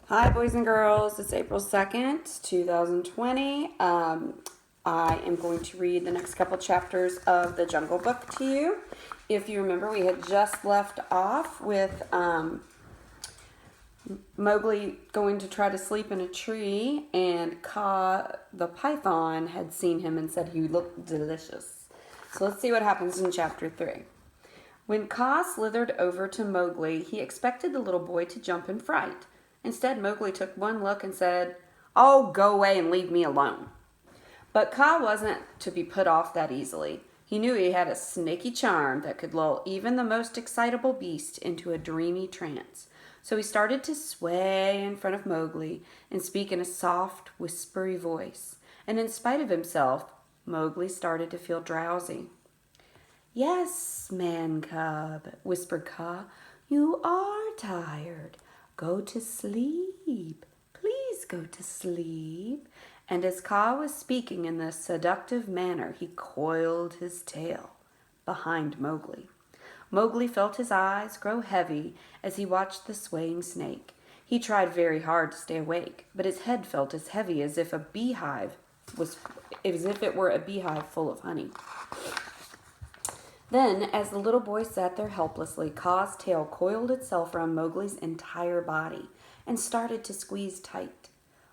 Hi, boys and girls. It's April 2nd, 2020. I am going to read the next couple chapters of the Jungle Book to you. If you remember, we had just left off with Mowgli going to try to sleep in a tree, and Kaa the python had seen him and said he looked delicious. So let's see what happens in chapter 3. When Kaa slithered over to Mowgli, he expected the little boy to jump in fright. Instead, Mowgli took one look and said, "Oh, go away and leave me alone." But Kaa wasn't to be put off that easily. He knew he had a snaky charm that could lull even the most excitable beast into a dreamy trance. So he started to sway in front of Mowgli and speak in a soft, whispery voice. And in spite of himself, Mowgli started to feel drowsy. "Yes, man cub," whispered Kaa, "you are tired. Go to sleep. Please go to sleep." And as Kaa was speaking in this seductive manner, he coiled his tail behind Mowgli. Mowgli felt his eyes grow heavy as he watched the swaying snake. He tried very hard to stay awake, but his head felt as heavy as if it were a beehive full of honey. Then, as the little boy sat there helplessly, Kaa's tail coiled itself around Mowgli's entire body and started to squeeze tight.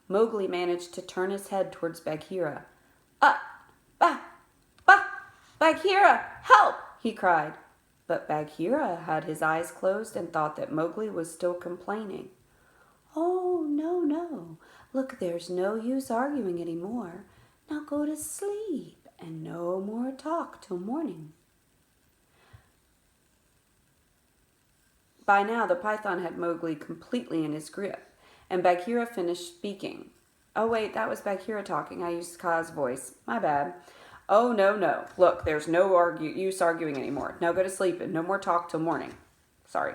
Mowgli managed to turn his head towards Bagheera. "Ah! Bah! Bah! Bagheera! Help!" he cried. But Bagheera had his eyes closed and thought that Mowgli was still complaining. "Oh, no, no. Look, there's no use arguing any more. Now go to sleep and no more talk till morning." By now, the python had Mowgli completely in his grip, and Bagheera finished speaking. Oh, wait, that was Bagheera talking. I used Kaa's voice. My bad. "Oh, no, no. Look, there's no use arguing anymore. Now go to sleep and no more talk till morning." Sorry.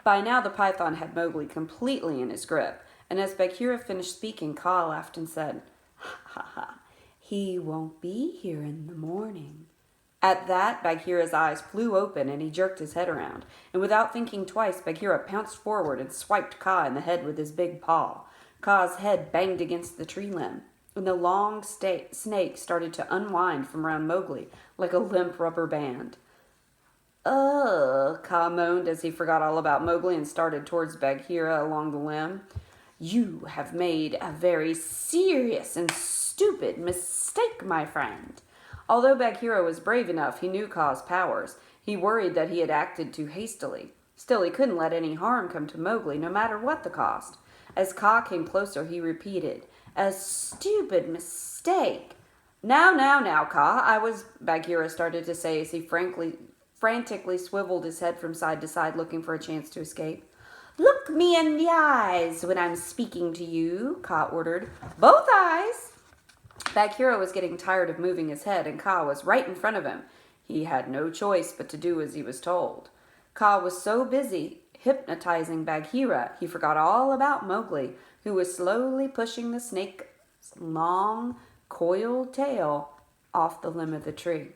By now, the python had Mowgli completely in his grip, and as Bagheera finished speaking, Kaa laughed and said, "Ha ha ha. He won't be here in the morning." At that, Bagheera's eyes flew open and he jerked his head around. And without thinking twice, Bagheera pounced forward and swiped Kaa in the head with his big paw. Kaa's head banged against the tree limb, and the long snake started to unwind from around Mowgli like a limp rubber band. "Ugh," Kaa moaned as he forgot all about Mowgli and started towards Bagheera along the limb. "You have made a very serious and stupid mistake, my friend." Although Bagheera was brave enough, he knew Kaa's powers. He worried that he had acted too hastily. Still, he couldn't let any harm come to Mowgli, no matter what the cost. As Kaa came closer, he repeated, "A stupid mistake." Now, Kaa, Bagheera started to say as he frantically swiveled his head from side to side, looking for a chance to escape. "Look me in the eyes when I'm speaking to you," Kaa ordered. "Both eyes." Bagheera was getting tired of moving his head, and Kaa was right in front of him. He had no choice but to do as he was told. Kaa was so busy hypnotizing Bagheera, he forgot all about Mowgli, who was slowly pushing the snake's long, coiled tail off the limb of the tree.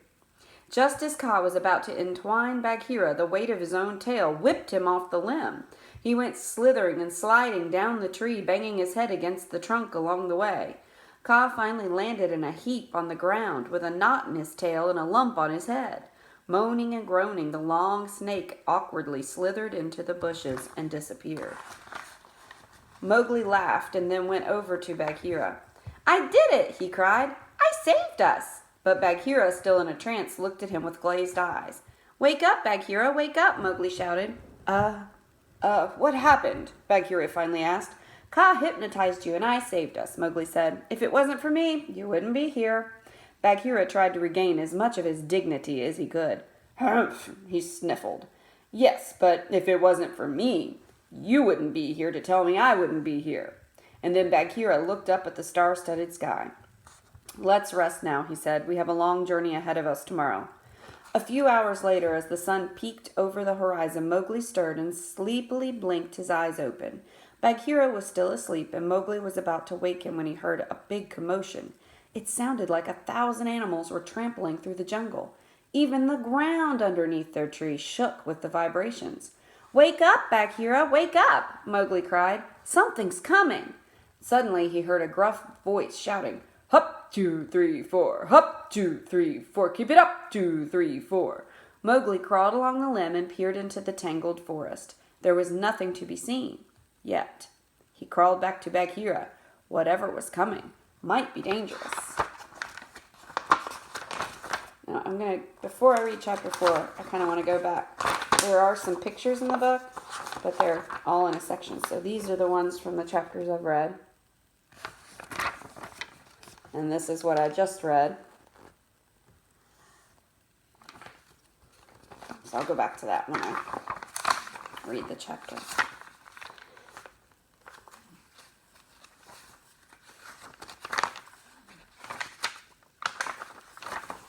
Just as Kaa was about to entwine Bagheera, the weight of his own tail whipped him off the limb. He went slithering and sliding down the tree, banging his head against the trunk along the way. Kaa finally landed in a heap on the ground with a knot in his tail and a lump on his head. Moaning and groaning, the long snake awkwardly slithered into the bushes and disappeared. Mowgli laughed and then went over to Bagheera. "I did it!" he cried. "I saved us!" But Bagheera, still in a trance, looked at him with glazed eyes. "Wake up, Bagheera! Wake up!" Mowgli shouted. What happened?" Bagheera finally asked. "Kaa hypnotized you and I saved us," Mowgli said. "If it wasn't for me, you wouldn't be here." Bagheera tried to regain as much of his dignity as he could. "Humph!" he sniffled. "Yes, but if it wasn't for me, you wouldn't be here to tell me I wouldn't be here." And then Bagheera looked up at the star-studded sky. "Let's rest now," he said. "We have a long journey ahead of us tomorrow." A few hours later, as the sun peeked over the horizon, Mowgli stirred and sleepily blinked his eyes open. Bagheera was still asleep, and Mowgli was about to wake him when he heard a big commotion. It sounded like 1,000 animals were trampling through the jungle. Even the ground underneath their tree shook with the vibrations. Wake up, Bagheera, wake up, Mowgli cried. Something's coming. Suddenly he heard a gruff voice shouting, Hup, 2, 3, 4, hup, 2, 3, 4, keep it up, 2, 3, 4. Mowgli crawled along the limb and peered into the tangled forest. There was nothing to be seen. Yet. He crawled back to Bagheera. Whatever was coming might be dangerous. Now, before I read chapter 4, I kind of want to go back. There are some pictures in the book, but they're all in a section. So these are the ones from the chapters I've read. And this is what I just read. So I'll go back to that when I read the chapter.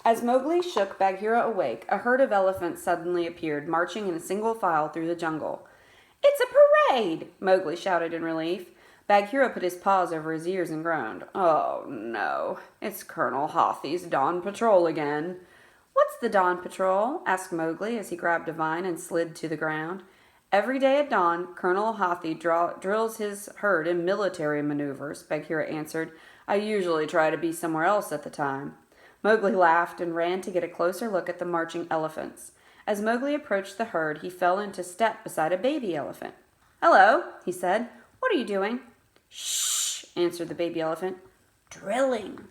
As Mowgli shook Bagheera awake, a herd of elephants suddenly appeared, marching in a single file through the jungle. It's a parade! Mowgli shouted in relief. Bagheera put his paws over his ears and groaned. Oh, no. It's Colonel Hathi's Dawn Patrol again. What's the Dawn Patrol? Asked Mowgli as he grabbed a vine and slid to the ground. Every day at dawn, Colonel Hathi drills his herd in military maneuvers, Bagheera answered. I usually try to be somewhere else at the time. Mowgli laughed and ran to get a closer look at the marching elephants. As Mowgli approached the herd, he fell into step beside a baby elephant. Hello, he said. What are you doing? Shh, answered the baby elephant. Drilling.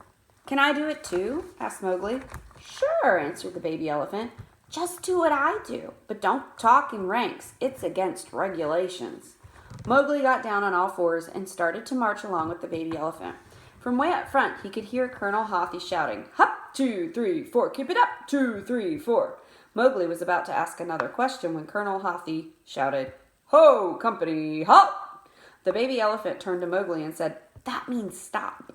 Can I do it too? Asked Mowgli. Sure, answered the baby elephant. Just do what I do, but don't talk in ranks. It's against regulations. Mowgli got down on all fours and started to march along with the baby elephant. From way up front, he could hear Colonel Hathi shouting, Hup, 2, 3, 4, keep it up, 2, 3, 4. Mowgli was about to ask another question when Colonel Hathi shouted, Ho, company, hop! The baby elephant turned to Mowgli and said, That means stop.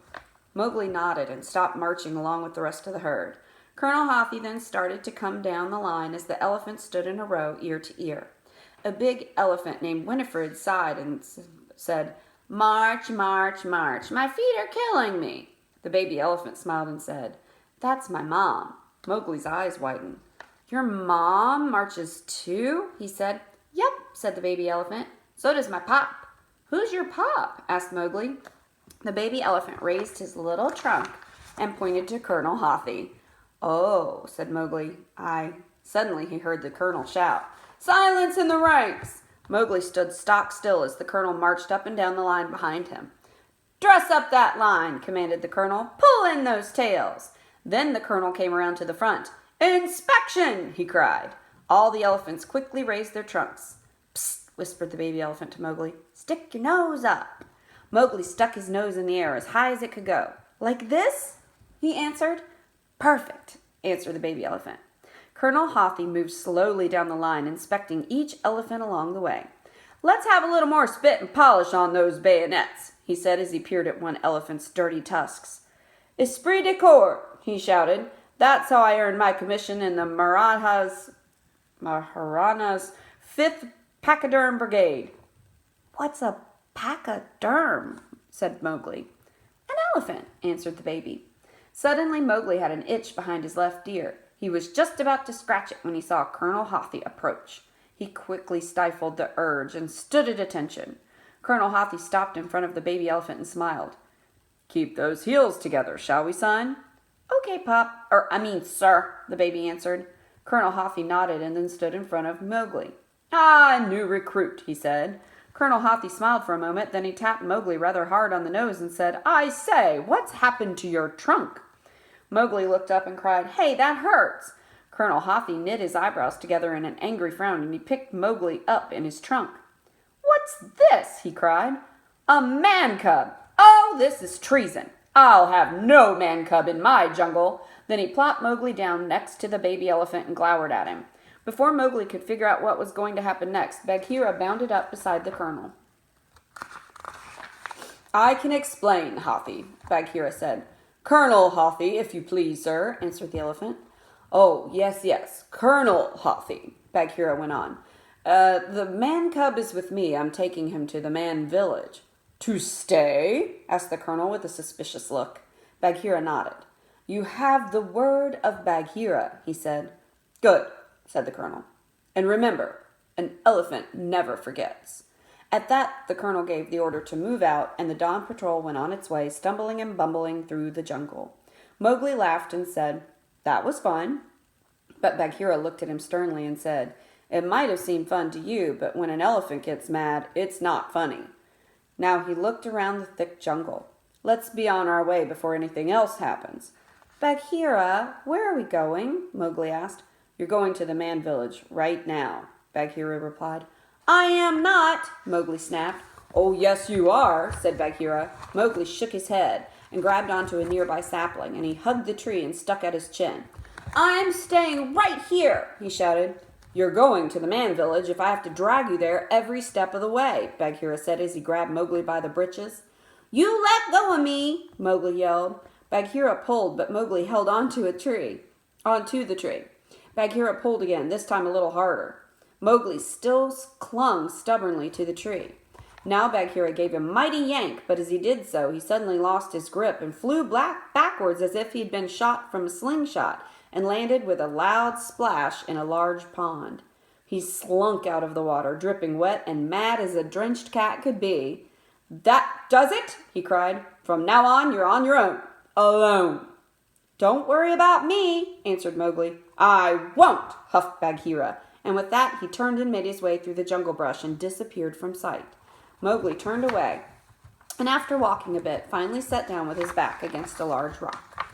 Mowgli nodded and stopped marching along with the rest of the herd. Colonel Hathi then started to come down the line as the elephants stood in a row, ear to ear. A big elephant named Winifred sighed and said, March, march, march. My feet are killing me. The baby elephant smiled and said, That's my mom. Mowgli's eyes widened. Your mom marches too? He said. Yep, said the baby elephant. So does my pop. Who's your pop? Asked Mowgli. The baby elephant raised his little trunk and pointed to Colonel Hathi. Oh, said Mowgli. Suddenly he heard the colonel shout, Silence in the ranks! Mowgli stood stock still as the colonel marched up and down the line behind him. Dress up that line, commanded the colonel. Pull in those tails. Then the colonel came around to the front. Inspection, he cried. All the elephants quickly raised their trunks. Psst, whispered the baby elephant to Mowgli. Stick your nose up. Mowgli stuck his nose in the air as high as it could go. Like this? He answered. Perfect, answered the baby elephant. Colonel Hathi moved slowly down the line, inspecting each elephant along the way. Let's have a little more spit and polish on those bayonets, he said as he peered at one elephant's dirty tusks. Esprit de corps, he shouted. That's how I earned my commission in the Maharaja's 5th Pachyderm Brigade. What's a pachyderm? Said Mowgli. An elephant, answered the baby. Suddenly Mowgli had an itch behind his left ear. He was just about to scratch it when he saw Colonel Hathi approach. He quickly stifled the urge and stood at attention. Colonel Hathi stopped in front of the baby elephant and smiled. Keep those heels together, shall we, son? Okay, Pop. Sir, the baby answered. Colonel Hathi nodded and then stood in front of Mowgli. Ah, new recruit, he said. Colonel Hathi smiled for a moment, then he tapped Mowgli rather hard on the nose and said, I say, what's happened to your trunk? Mowgli looked up and cried, Hey, that hurts! Colonel Hathi knit his eyebrows together in an angry frown, and he picked Mowgli up in his trunk. What's this? He cried. A man cub! Oh, this is treason! I'll have no man cub in my jungle! Then he plopped Mowgli down next to the baby elephant and glowered at him. Before Mowgli could figure out what was going to happen next, Bagheera bounded up beside the colonel. I can explain, Hathi, Bagheera said. Colonel Hathi, if you please, sir, answered the elephant. Oh, yes, Colonel Hathi, Bagheera went on. The man cub is with me. I'm taking him to the man village. To stay? Asked the colonel with a suspicious look. Bagheera nodded. You have the word of Bagheera, he said. Good, said the colonel. And remember, An elephant never forgets. At that, the colonel gave the order to move out, and the dawn patrol went on its way, stumbling and bumbling through the jungle. Mowgli laughed and said, "That was fun." But Bagheera looked at him sternly and said, "It might have seemed fun to you, but when an elephant gets mad, it's not funny." Now he looked around the thick jungle. "Let's be on our way before anything else happens." "Bagheera, where are we going?" Mowgli asked. "You're going to the man village right now," Bagheera replied. "I am not," Mowgli snapped. "Oh, yes, you are," said Bagheera. Mowgli shook his head and grabbed onto a nearby sapling, and he hugged the tree and stuck out his chin. "I'm staying right here," he shouted. "You're going to the man village if I have to drag you there every step of the way," Bagheera said as he grabbed Mowgli by the breeches. "You let go of me!" Mowgli yelled. Bagheera pulled, but Mowgli held onto the tree. Bagheera pulled again, this time a little harder. Mowgli still clung stubbornly to the tree. Now Bagheera gave a mighty yank, but as he did so, he suddenly lost his grip and flew backwards as if he had been shot from a slingshot and landed with a loud splash in a large pond. He slunk out of the water, dripping wet and mad as a drenched cat could be. "That does it!" he cried. "From now on, you're on your own. Alone." "Don't worry about me," answered Mowgli. "I won't," huffed Bagheera. And with that, he turned and made his way through the jungle brush and disappeared from sight. Mowgli turned away, and after walking a bit, finally sat down with his back against a large rock.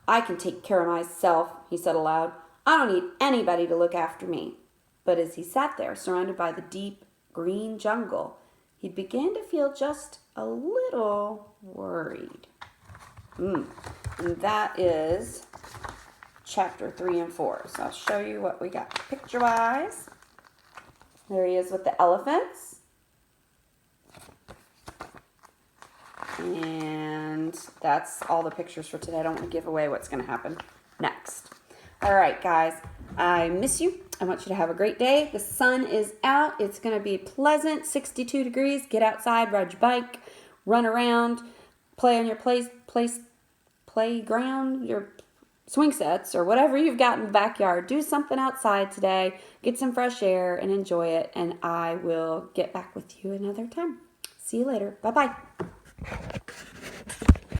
"I can take care of myself," he said aloud. "I don't need anybody to look after me." But as he sat there, surrounded by the deep green jungle, he began to feel just a little worried. And that is chapter 3 and 4. So I'll show you what we got picture-wise. There he is with the elephants. And that's all the pictures for today. I don't want to give away what's going to happen next. All right, guys. I miss you. I want you to have a great day. The sun is out. It's going to be pleasant, 62 degrees. Get outside, ride your bike, run around, play on your playground, your swing sets, or whatever you've got in the backyard. Do something outside today. Get some fresh air and enjoy it. And I will get back with you another time. See you later. Bye-bye.